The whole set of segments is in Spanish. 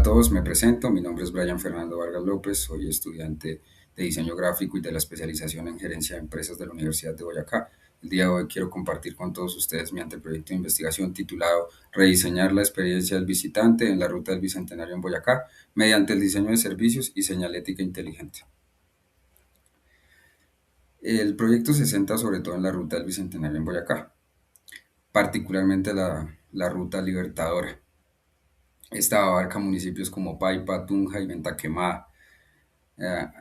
todos, me presento. Mi nombre es Brian Fernando Vargas López, soy estudiante de diseño gráfico y de la especialización en gerencia de empresas de la Universidad de Boyacá. El día de hoy quiero compartir con todos ustedes mi anteproyecto de investigación titulado Rediseñar la experiencia del visitante en la ruta del Bicentenario en Boyacá mediante el diseño de servicios y señalética inteligente. El proyecto se centra sobre todo en la ruta del Bicentenario en Boyacá, particularmente la ruta Libertadora. Esta abarca municipios como Paipa, Tunja y Venta Quemada.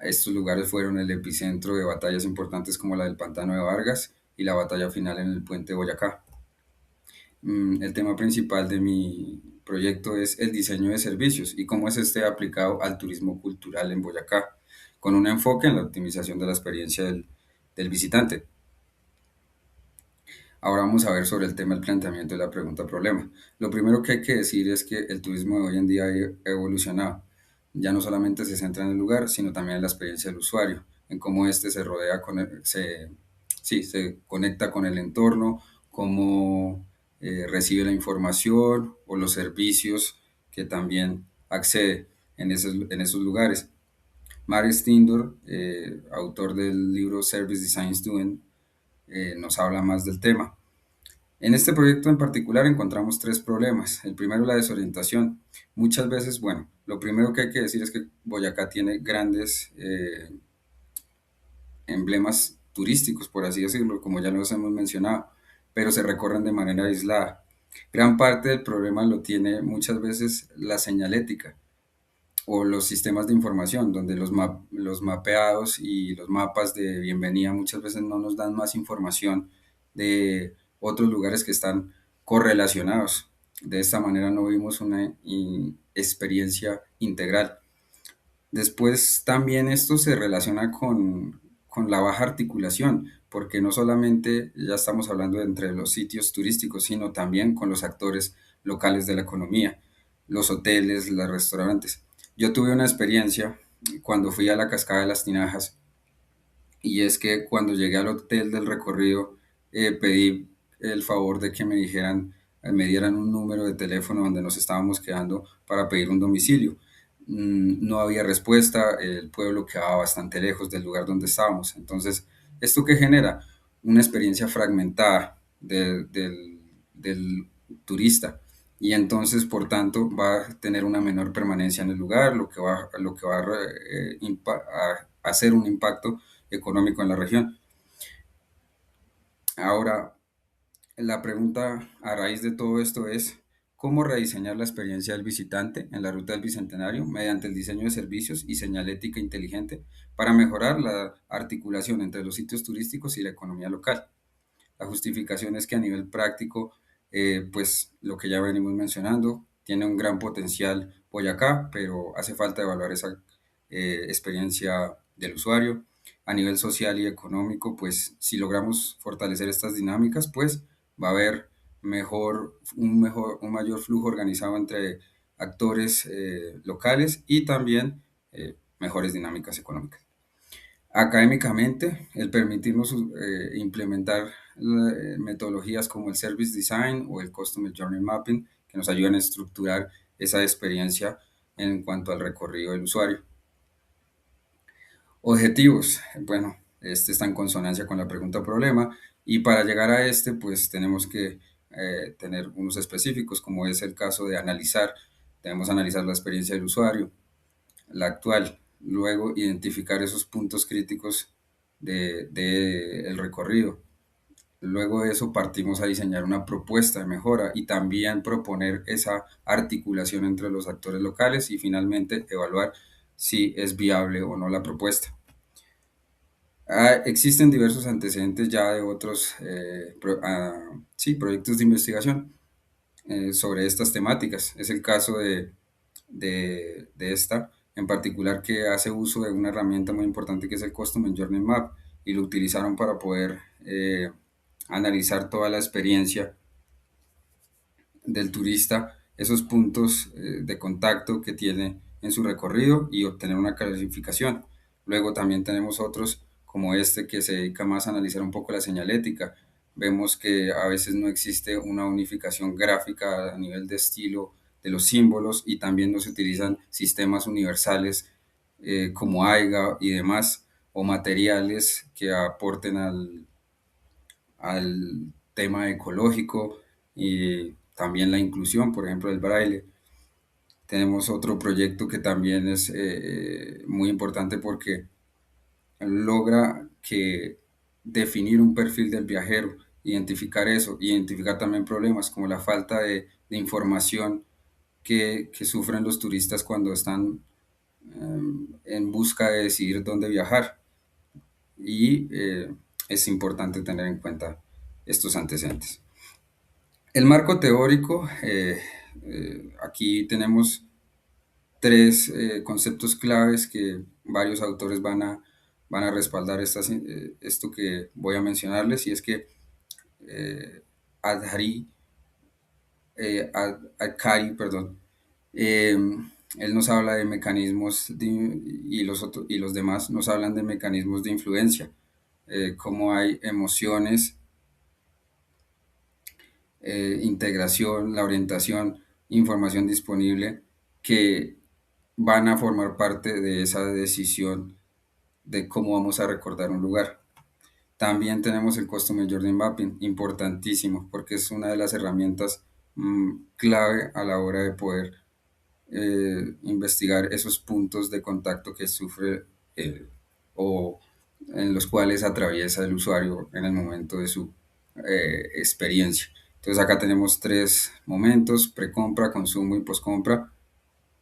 Estos lugares fueron el epicentro de batallas importantes como la del Pantano de Vargas y la batalla final en el Puente de Boyacá. El tema principal de mi proyecto es el diseño de servicios y cómo es este aplicado al turismo cultural en Boyacá, con un enfoque en la optimización de la experiencia del visitante. Ahora vamos a ver sobre el tema del planteamiento de la pregunta problema. Lo primero que hay que decir es que el turismo de hoy en día ha evolucionado. Ya no solamente se centra en el lugar, sino también en la experiencia del usuario, en cómo éste se rodea se conecta con el entorno, cómo recibe la información o los servicios que también accede en esos lugares. Mark Stindor, autor del libro Service Design Doing, nos habla más del tema. En este proyecto en particular encontramos tres problemas. El primero, la desorientación. Muchas veces, bueno, lo primero que hay que decir es que Boyacá tiene grandes emblemas turísticos, por así decirlo, como ya los hemos mencionado, pero se recorren de manera aislada. Gran parte del problema lo tiene muchas veces la señalética o los sistemas de información, donde los mapeados y los mapas de bienvenida muchas veces no nos dan más información de otros lugares que están correlacionados. De esta manera no vimos una experiencia integral. Después también esto se relaciona con la baja articulación, porque no solamente ya estamos hablando entre los sitios turísticos, sino también con los actores locales de la economía, los hoteles, los restaurantes. Yo tuve una experiencia cuando fui a la Cascada de las Tinajas y es que cuando llegué al hotel del recorrido pedí el favor de que me dieran un número de teléfono donde nos estábamos quedando para pedir un domicilio. No había respuesta, el pueblo quedaba bastante lejos del lugar donde estábamos. Entonces, ¿esto qué genera? Una experiencia fragmentada del turista y entonces, por tanto, va a tener una menor permanencia en el lugar, lo que va a hacer un impacto económico en la región. Ahora, la pregunta a raíz de todo esto es, ¿cómo rediseñar la experiencia del visitante en la ruta del Bicentenario mediante el diseño de servicios y señalética inteligente para mejorar la articulación entre los sitios turísticos y la economía local? La justificación es que a nivel práctico, pues lo que ya venimos mencionando, tiene un gran potencial Boyacá, pero hace falta evaluar esa experiencia del usuario. A nivel social y económico, pues si logramos fortalecer estas dinámicas, pues va a haber un mayor flujo organizado entre actores locales y también mejores dinámicas económicas. Académicamente, el permitirnos implementar metodologías como el Service Design o el Customer Journey Mapping, que nos ayudan a estructurar esa experiencia en cuanto al recorrido del usuario. Objetivos, bueno, este está en consonancia con la pregunta problema y para llegar a este, pues tenemos que tener unos específicos, como es el caso de debemos analizar la experiencia del usuario, la actual, luego identificar esos puntos críticos el recorrido. Luego de eso partimos a diseñar una propuesta de mejora y también proponer esa articulación entre los actores locales y finalmente evaluar si es viable o no la propuesta. Existen diversos antecedentes ya de otros sí, proyectos de investigación sobre estas temáticas. Es el caso de esta, en particular que hace uso de una herramienta muy importante que es el Customer Journey Map y lo utilizaron para poder analizar toda la experiencia del turista, esos puntos de contacto que tiene en su recorrido y obtener una clasificación. Luego también tenemos otros como este que se dedica más a analizar un poco la señalética. Vemos que a veces no existe una unificación gráfica a nivel de estilo de los símbolos, y también no se utilizan sistemas universales como AIGA y demás, o materiales que aporten al tema ecológico y también la inclusión, por ejemplo, el braille. Tenemos otro proyecto que también es muy importante porque logra que definir un perfil del viajero, identificar eso, identificar también problemas como la falta de información que sufren los turistas cuando están en busca de decidir dónde viajar. Y es importante tener en cuenta estos antecedentes. El marco teórico, aquí tenemos tres conceptos claves que varios autores van a respaldar esto que voy a mencionarles, y es que Adhari, Adhikari, perdón, eh, él nos habla de mecanismos y los demás nos hablan de mecanismos de influencia, cómo hay emociones, integración, la orientación, información disponible que van a formar parte de esa decisión de cómo vamos a recordar un lugar. También tenemos el Customer Journey Mapping, importantísimo, porque es una de las herramientas clave a la hora de poder investigar esos puntos de contacto que sufre o en los cuales atraviesa el usuario en el momento de su experiencia. Entonces acá tenemos tres momentos: precompra, consumo y poscompra,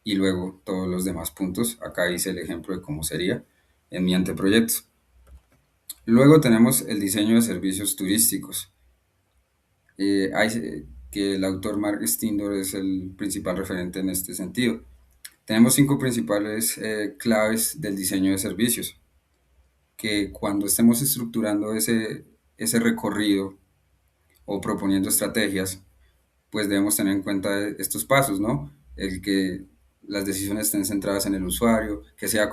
y luego todos los demás puntos. Acá hice el ejemplo de cómo sería en mi anteproyecto. Luego tenemos el diseño de servicios turísticos, que el autor Mark Stindor es el principal referente en este sentido. Tenemos cinco principales claves del diseño de servicios, que cuando estemos estructurando ese recorrido o proponiendo estrategias, pues debemos tener en cuenta estos pasos, ¿no? El que las decisiones estén centradas en el usuario, que sea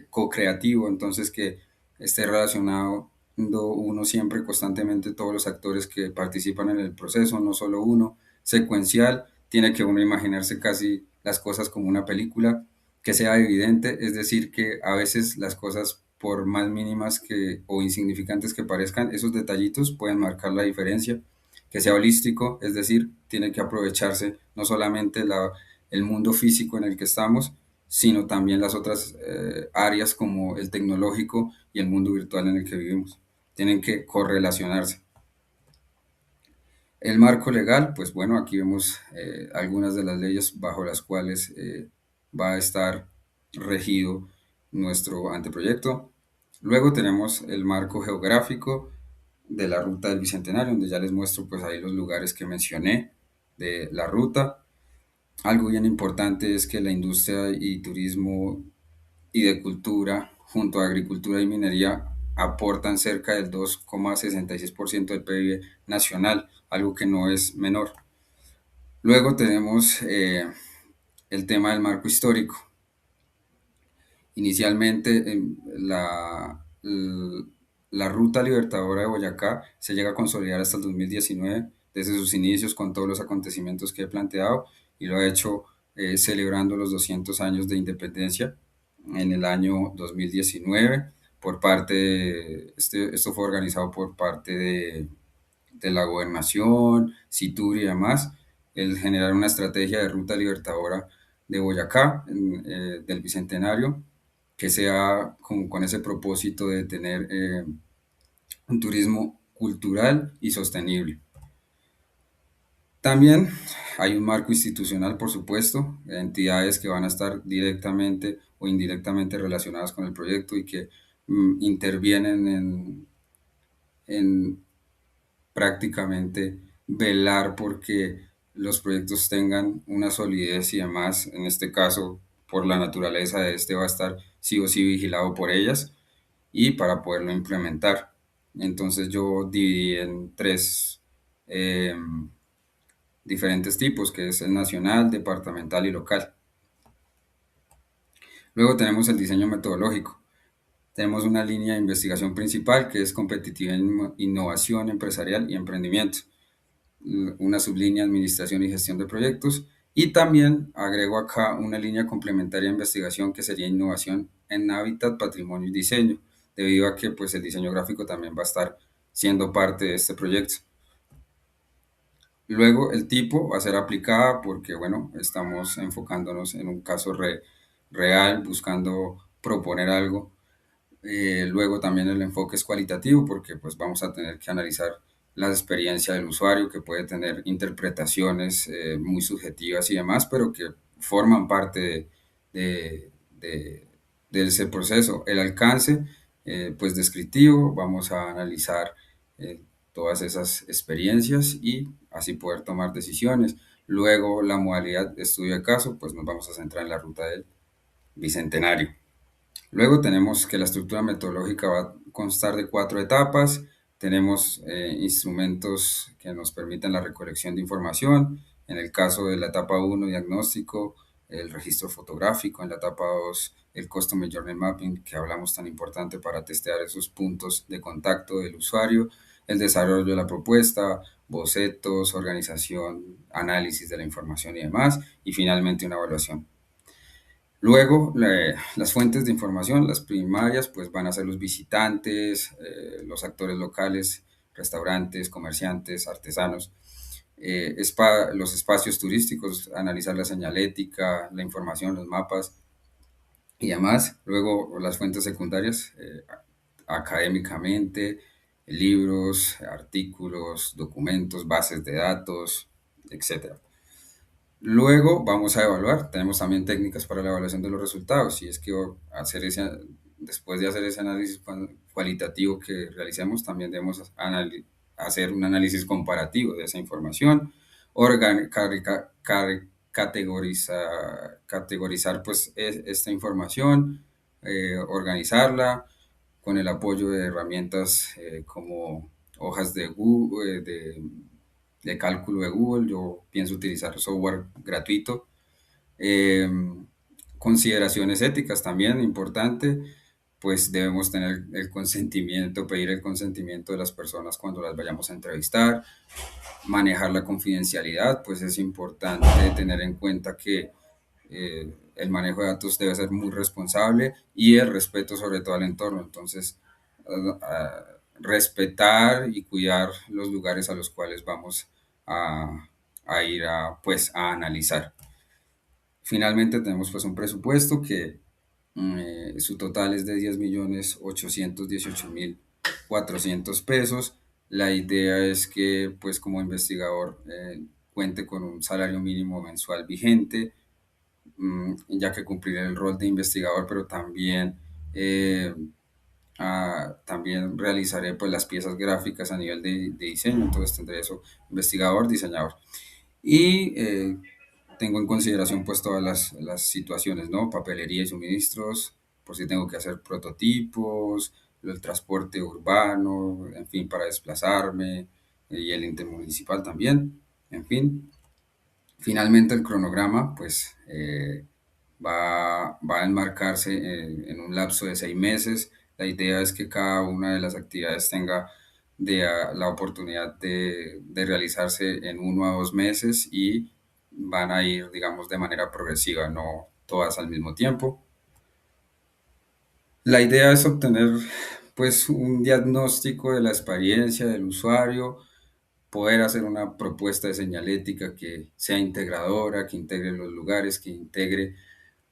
co-creativo, entonces que esté relacionado uno siempre constantemente todos los actores que participan en el proceso, no solo uno. Secuencial, tiene que uno imaginarse casi las cosas como una película, que sea evidente, es decir, que a veces las cosas, por más mínimas o insignificantes que parezcan, esos detallitos pueden marcar la diferencia. Que sea holístico, es decir, tiene que aprovecharse no solamente el mundo físico en el que estamos, sino también las otras áreas como el tecnológico y el mundo virtual en el que vivimos. Tienen que correlacionarse. El marco legal, pues bueno, aquí vemos algunas de las leyes bajo las cuales va a estar regido nuestro anteproyecto. Luego tenemos el marco geográfico de la ruta del Bicentenario, donde ya les muestro pues ahí los lugares que mencioné de la ruta. Algo bien importante es que la industria y turismo y de cultura, junto a agricultura y minería, aportan cerca del 2,66% del PIB nacional, algo que no es menor. Luego tenemos el tema del marco histórico. Inicialmente, la Ruta Libertadora de Boyacá se llega a consolidar hasta el 2019, desde sus inicios, con todos los acontecimientos que he planteado, y lo ha hecho celebrando los 200 años de independencia en el año 2019. Esto fue organizado por parte de la gobernación, Citur y demás, el generar una estrategia de Ruta Libertadora de Boyacá, del Bicentenario, que sea con ese propósito de tener un turismo cultural y sostenible. También hay un marco institucional, por supuesto, de entidades que van a estar directamente o indirectamente relacionadas con el proyecto y que intervienen en prácticamente velar porque los proyectos tengan una solidez y demás. En este caso, por la naturaleza de este, va a estar sí o sí vigilado por ellas y para poderlo implementar. Entonces yo dividí en tres diferentes tipos, que es el nacional, departamental y local. Luego tenemos el diseño metodológico. Tenemos una línea de investigación principal que es competitiva en innovación empresarial y emprendimiento. Una sublínea administración y gestión de proyectos, Y también agrego acá una línea complementaria de investigación que sería innovación en hábitat, patrimonio y diseño, debido a que pues el diseño gráfico también va a estar siendo parte de este proyecto. Luego el tipo va a ser aplicada porque, bueno, estamos enfocándonos en un caso real, buscando proponer algo. Luego también el enfoque es cualitativo porque pues vamos a tener que analizar la experiencia del usuario que puede tener interpretaciones muy subjetivas y demás, pero que forman parte de, de ese proceso. El alcance pues descriptivo, vamos a analizar eh, todas esas experiencias y así poder tomar decisiones. Luego la modalidad de estudio de caso, pues nos vamos a centrar en la ruta del Bicentenario. Luego tenemos que la estructura metodológica va a constar de 4 etapas. Tenemos instrumentos que nos permiten la recolección de información. En el caso de la etapa 1, diagnóstico, el registro fotográfico. En la etapa 2, el Customer Journey Mapping, que hablamos tan importante para testear esos puntos de contacto del usuario. El desarrollo de la propuesta, bocetos, organización, análisis de la información y demás. Y finalmente una evaluación. Luego, las fuentes de información, las primarias, pues van a ser los visitantes, los actores locales, restaurantes, comerciantes, artesanos, los espacios turísticos, analizar la señalética, la información, los mapas y demás. Luego, las fuentes secundarias, académicamente, libros, artículos, documentos, bases de datos, etcétera. Luego vamos a evaluar. Tenemos también técnicas para la evaluación de los resultados. Si es que después de hacer ese análisis cualitativo que realicemos, también debemos hacer un análisis comparativo de esa información, categorizar pues esta información, organizarla con el apoyo de herramientas como hojas de Google, de cálculo de Google. Yo pienso utilizar software gratuito. Eh, Consideraciones éticas también, importante, pues debemos tener el consentimiento, pedir el consentimiento de las personas cuando las vayamos a entrevistar, manejar la confidencialidad, pues es importante tener en cuenta que el manejo de datos debe ser muy responsable y el respeto sobre todo al entorno. Entonces, respetar y cuidar los lugares a los cuales vamos a, a ir pues, a analizar. Finalmente tenemos pues un presupuesto que su total es de 10.818.400 pesos. La idea es que pues como investigador cuente con un salario mínimo mensual vigente, ya que cumpliré el rol de investigador, pero también, también realizaré pues las piezas gráficas a nivel de diseño, entonces tendré eso, investigador, diseñador. Y tengo en consideración pues todas las situaciones, ¿no? Papelería y suministros, por si tengo que hacer prototipos, el transporte urbano, en fin, para desplazarme, y el intermunicipal también, en fin. Finalmente el cronograma pues va a enmarcarse en un lapso de 6 meses. La idea es que cada una de las actividades tenga la oportunidad de realizarse en 1 a 2 meses y van a ir, digamos, de manera progresiva, no todas al mismo tiempo. La idea es obtener pues un diagnóstico de la experiencia del usuario, poder hacer una propuesta de señalética que sea integradora, que integre los lugares, que integre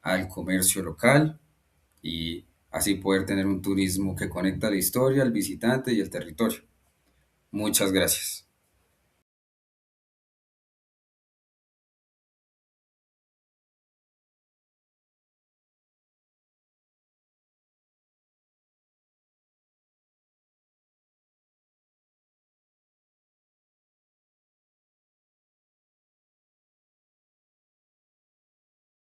al comercio local y así poder tener un turismo que conecta la historia, al visitante y el territorio. Muchas gracias.